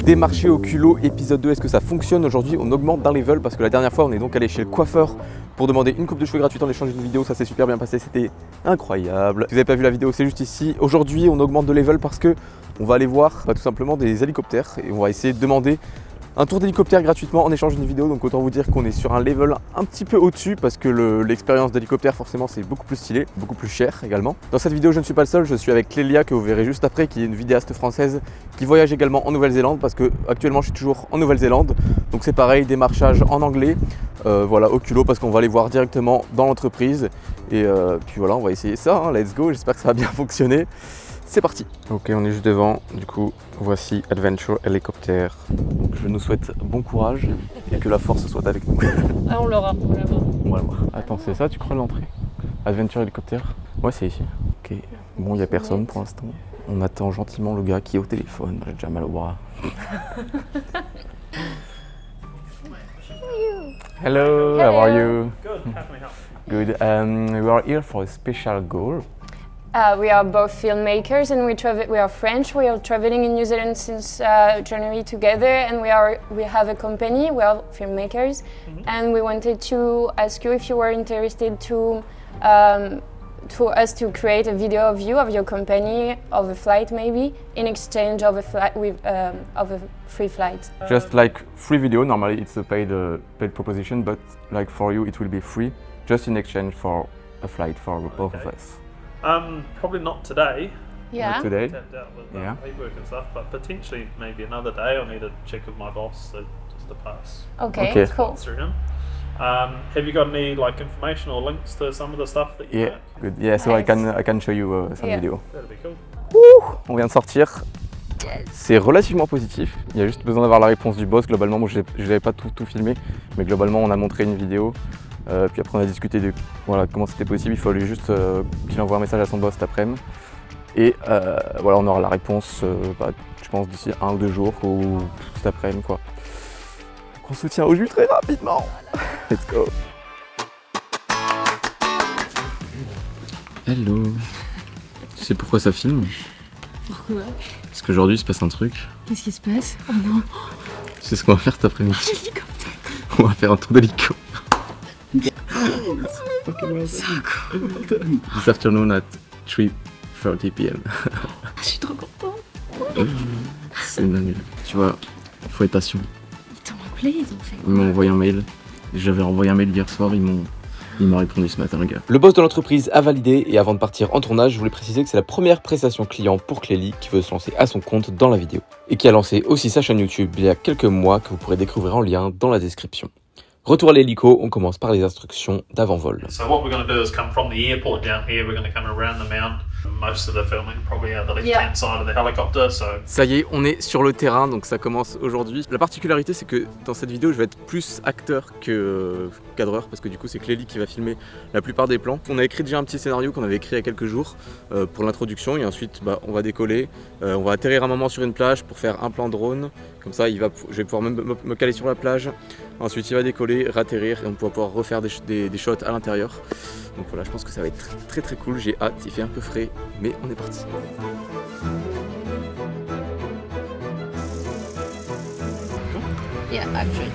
Démarcher au culot, épisode 2, est-ce que ça fonctionne? Aujourd'hui on augmente d'un level parce que la dernière fois on est donc allé chez le coiffeur pour demander une coupe de cheveux gratuite en échange d'une vidéo. Ça s'est super bien passé, c'était incroyable. Si vous n'avez pas vu la vidéo, c'est juste ici. Aujourd'hui on augmente de level parce que on va aller voir tout simplement des hélicoptères et on va essayer de demander un tour d'hélicoptère gratuitement en échange d'une vidéo. Donc autant vous dire qu'on est sur un level un petit peu au-dessus parce que l'expérience d'hélicoptère forcément c'est beaucoup plus stylé, beaucoup plus cher également. Dans cette vidéo je ne suis pas le seul, je suis avec Clélia que vous verrez juste après, qui est une vidéaste française qui voyage également en Nouvelle-Zélande parce que actuellement je suis toujours en Nouvelle-Zélande. Donc c'est pareil, démarchage en anglais, voilà, au culot parce qu'on va aller voir directement dans l'entreprise. Et puis voilà, on va essayer ça, hein, let's go, j'espère que ça va bien fonctionner. C'est parti. Ok, on est juste devant, du coup, voici Adventure Helicopter. Donc je nous souhaite bon courage et que la force soit avec nous. Ah, on l'aura, on va la voir. On va le voir. Attends, c'est ça, tu crois, l'entrée? Adventure Helicopter? Ouais, c'est ici. Ok, bon, il n'y a personne pour l'instant. On attend gentiment le gars qui est au téléphone. J'ai déjà mal au bras. Hello, how are you? Good, how can we help? Good. We are here for a special goal. We are both filmmakers and we are French. We are traveling in New Zealand since January together, and we have a company. We are filmmakers, and we wanted to ask you if you were interested to us to create a video of you, of your company, of a flight maybe, in exchange of a flight of a free flight. Just like free video, normally it's a paid proposition, but like for you it will be free, just in exchange for a flight for both of us. Probably not today. Yeah. Not today. Tapped out with Yeah. paperwork and stuff, but potentially maybe another day. I'll need to check with my boss just to pass Okay. Okay. Cool. through him. Have you got any like information or links to some of the stuff that you Yeah, make? good. Yeah, so Nice. I can show you some Yeah. video. That'd be cool. On vient de sortir. C'est relativement positif. Il y a juste besoin d'avoir la réponse du boss. Globalement, moi je n'avais pas tout filmé, mais globalement on a montré une vidéo. Puis après on a discuté de voilà, comment c'était possible. Il fallait juste qu'il envoie un message à son boss cet après-midi. Et voilà, on aura la réponse, je pense d'ici 1 ou 2 jours ou cet après-midi quoi. Donc on se tient au jus très rapidement. Let's go. Hello. Tu sais pourquoi ça filme? Pourquoi? Parce qu'aujourd'hui il se passe un truc. Qu'est-ce qui se passe? Oh non. Tu sais ce qu'on va faire cet après-midi? L'hélicoptère. On va faire un tour d'hélico. So cool. This afternoon at 3:30 p.m. Je suis trop contente. C'est une dinguerie. Tu vois, il faut être patient. Ils t'ont appelé, ils ont fait Ils m'ont envoyé un mail. J'avais envoyé un mail hier soir, ils m'ont répondu ce matin, le gars. Le boss de l'entreprise a validé et avant de partir en tournage, je voulais préciser que c'est la première prestation client pour Clélie qui veut se lancer à son compte dans la vidéo et qui a lancé aussi sa chaîne YouTube il y a quelques mois que vous pourrez découvrir en lien dans la description. Retour à l'hélico, on commence par les instructions d'avant-vol. So what we're going to do is come from the airport down here. We're going to come around the mound. Most of the filming probably out the left-hand side of the helicopter. So Ça y est, on est sur le terrain, donc ça commence aujourd'hui. La particularité, c'est que dans cette vidéo, je vais être plus acteur que cadreur, parce que du coup, c'est Clélie qui va filmer la plupart des plans. On a écrit déjà un petit scénario qu'on avait écrit il y a quelques jours pour l'introduction, et ensuite, on va décoller. On va atterrir un moment sur une plage pour faire un plan drone. Comme ça, je vais pouvoir me caler sur la plage. Ensuite, il va décoller, ratterrir, et on va pouvoir refaire des shots à l'intérieur. Donc voilà, je pense que ça va être très très cool. J'ai hâte, il fait un peu frais, mais on est parti. Yeah, actually.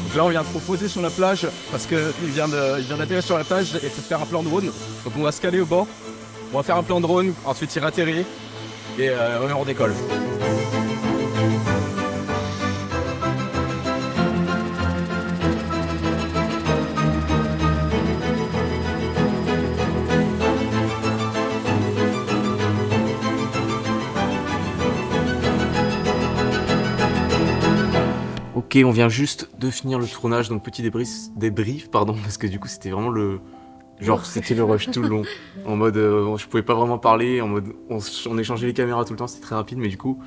Donc là on vient de proposer sur la plage parce qu'il vient d'atterrir sur la plage et de faire un plan drone. Donc on va se caler au bord, on va faire un plan drone, ensuite il atterrit et on décolle. Ok, on vient juste de finir le tournage, donc petit débrief, pardon, parce que du coup c'était vraiment c'était le rush tout le long. En mode, je pouvais pas vraiment parler, en mode, on échangeait les caméras tout le temps, c'était très rapide, mais du coup,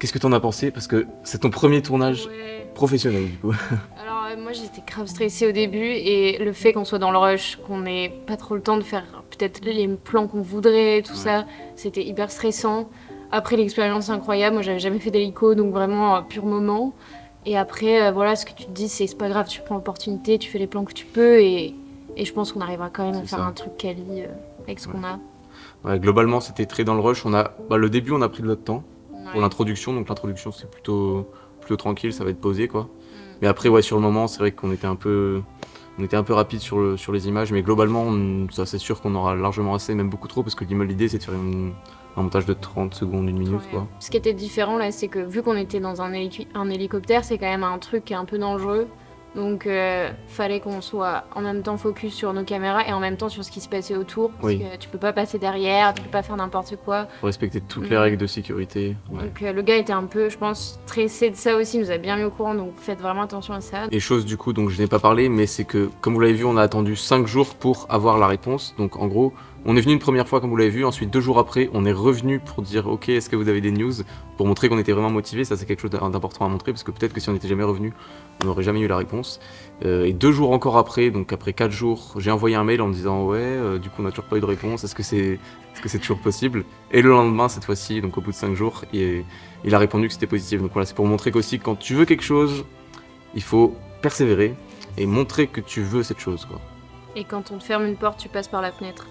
Qu'est-ce que t'en as pensé? Parce que c'est ton premier tournage professionnel du coup. Alors moi j'étais grave stressée au début et le fait qu'on soit dans le rush, qu'on n'ait pas trop le temps de faire peut-être les plans qu'on voudrait, tout ça, c'était hyper stressant. Après l'expérience incroyable, moi j'avais jamais fait d'hélico donc vraiment pur moment. Et après voilà, ce que tu te dis c'est pas grave, tu prends l'opportunité, tu fais les plans que tu peux et je pense qu'on arrivera quand même à faire un truc quali avec ce qu'on a. Ouais, globalement c'était très dans le rush, le début on a pris de notre temps pour l'introduction, donc l'introduction c'est plutôt tranquille, ça va être posé quoi. Mais après sur le moment c'est vrai qu'on était un peu rapide sur les images, mais globalement ça c'est sûr qu'on aura largement assez, même beaucoup trop, parce que l'idée c'est de faire un montage de 30 secondes, 1 minute quoi. Ce qui était différent là, c'est que vu qu'on était dans un hélicoptère, c'est quand même un truc qui est un peu dangereux. Donc fallait qu'on soit en même temps focus sur nos caméras et en même temps sur ce qui se passait autour. Parce que tu peux pas passer derrière, tu peux pas faire n'importe quoi. Faut respecter toutes les règles de sécurité. Donc le gars était un peu, je pense, stressé de ça aussi, il nous a bien mis au courant, donc faites vraiment attention à ça. Et chose du coup dont je n'ai pas parlé, mais c'est que comme vous l'avez vu, on a attendu 5 jours pour avoir la réponse. Donc en gros, on est venu une première fois comme vous l'avez vu, ensuite 2 jours après, on est revenu pour dire ok, est-ce que vous avez des news, pour montrer qu'on était vraiment motivé. Ça c'est quelque chose d'important à montrer, parce que peut-être que si on n'était jamais revenu, on n'aurait jamais eu la réponse. Et 2 jours encore après, donc après 4 jours, j'ai envoyé un mail en me disant du coup on n'a toujours pas eu de réponse, est-ce que c'est toujours possible? Et le lendemain, cette fois-ci, donc au bout de 5 jours, il a répondu que c'était positif. Donc voilà, c'est pour montrer qu'aussi quand tu veux quelque chose, il faut persévérer et montrer que tu veux cette chose quoi. Et quand on te ferme une porte, tu passes par la fenêtre.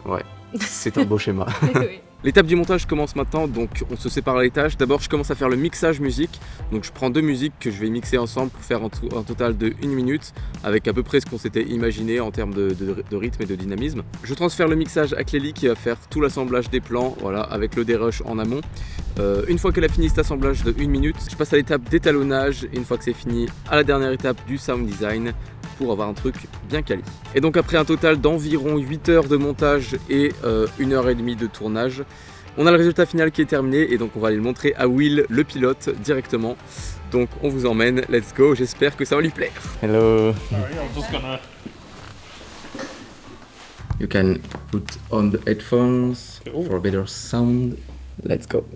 Ouais, c'est un beau schéma. Oui. L'étape du montage commence maintenant, donc on se sépare les tâches. D'abord, je commence à faire le mixage musique. Donc je prends 2 musiques que je vais mixer ensemble pour faire un total de 1 minute, avec à peu près ce qu'on s'était imaginé en termes de rythme et de dynamisme. Je transfère le mixage à Clélie qui va faire tout l'assemblage des plans, voilà, avec le dérush en amont. Une fois qu'elle a fini cet assemblage de 1 minute, je passe à l'étape d'étalonnage, et une fois que c'est fini, à la dernière étape du sound design, pour avoir un truc bien quali. Et donc après un total d'environ 8 heures de montage et 1h30 de tournage, on a le résultat final qui est terminé, et donc on va aller le montrer à Will, le pilote, directement. Donc on vous emmène, let's go, j'espère que ça va lui plaire. Hello. Sorry, I'm just gonna... You can put on the headphones for a better sound. Let's go.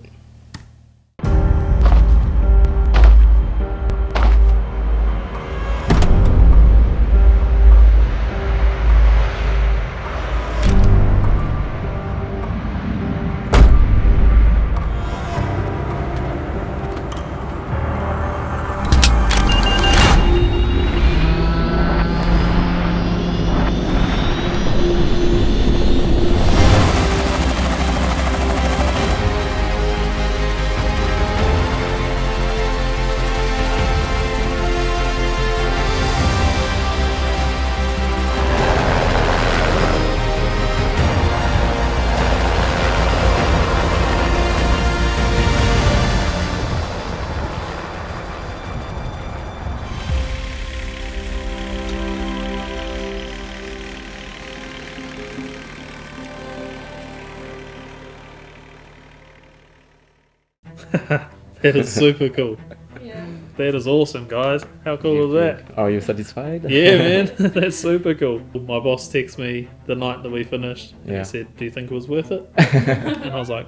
That is super cool. Yeah. That is awesome, guys. How cool is that? Are you satisfied? Yeah, man, that's super cool. My boss texted me the night that we finished. And he said, "Do you think it was worth it?" And I was like,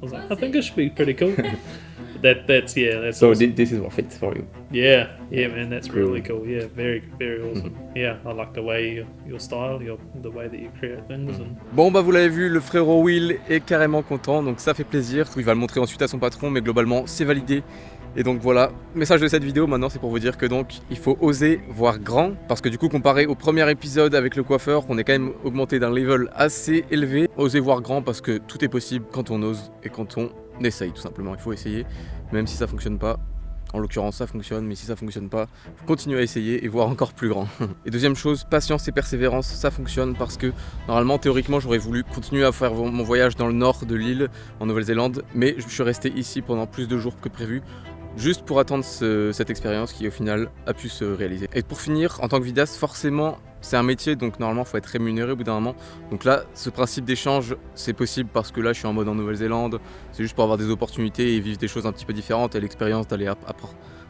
I think it should be pretty cool. That's So awesome. this is worth it for you. Yeah, man, that's really cool. Yeah, very, very awesome. Yeah, I like the way your style, the way that you create things. And Bon bah vous l'avez vu, le frérot Will est carrément content, donc ça fait plaisir. Il va le montrer ensuite à son patron, mais globalement c'est validé. Et donc voilà, message de cette vidéo maintenant, c'est pour vous dire que donc il faut oser voir grand, parce que du coup comparé au premier épisode avec le coiffeur, on est quand même augmenté d'un level assez élevé. Oser voir grand parce que tout est possible quand on ose et quand on essaye tout simplement. Il faut essayer, même si ça fonctionne pas. En l'occurrence ça fonctionne, mais si ça fonctionne pas, faut continuer à essayer et voir encore plus grand. Et deuxième chose, patience et persévérance, ça fonctionne parce que normalement, théoriquement, j'aurais voulu continuer à faire mon voyage dans le nord de l'île, en Nouvelle-Zélande, mais je suis resté ici pendant plus de jours que prévu, juste pour attendre cette expérience qui au final a pu se réaliser. Et pour finir, en tant que vidéaste, forcément, c'est un métier, donc normalement il faut être rémunéré au bout d'un moment. Donc là, ce principe d'échange, c'est possible parce que là je suis en mode en Nouvelle-Zélande, c'est juste pour avoir des opportunités et vivre des choses un petit peu différentes et l'expérience d'aller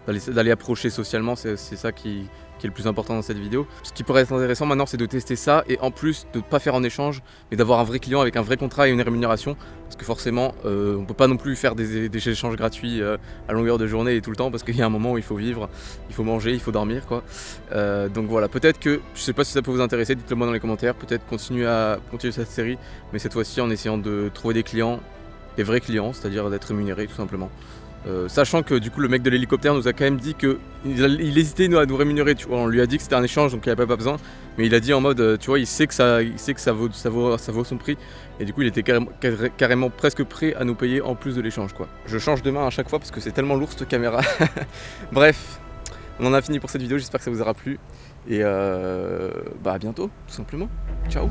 d'aller approcher socialement, c'est ça qui est le plus important dans cette vidéo. Ce qui pourrait être intéressant maintenant, c'est de tester ça et en plus de ne pas faire en échange, mais d'avoir un vrai client avec un vrai contrat et une rémunération. Parce que forcément, on ne peut pas non plus faire des échanges gratuits à longueur de journée et tout le temps, parce qu'il y a un moment où il faut vivre, il faut manger, il faut dormir, quoi. Donc voilà, peut-être que, je sais pas si ça peut vous intéresser, dites-le moi dans les commentaires, peut-être continuer cette série, mais cette fois-ci en essayant de trouver des clients, des vrais clients, c'est-à-dire d'être rémunéré tout simplement. Sachant que du coup le mec de l'hélicoptère nous a quand même dit qu'il hésitait à nous rémunérer, tu vois. On lui a dit que c'était un échange donc il n'y avait pas besoin, mais il a dit en mode tu vois, il sait que ça vaut son prix et du coup il était carrément presque prêt à nous payer en plus de l'échange, quoi. Je change de main à chaque fois parce que c'est tellement lourd cette caméra. Bref, on en a fini pour cette vidéo, j'espère que ça vous aura plu et à bientôt tout simplement. Ciao.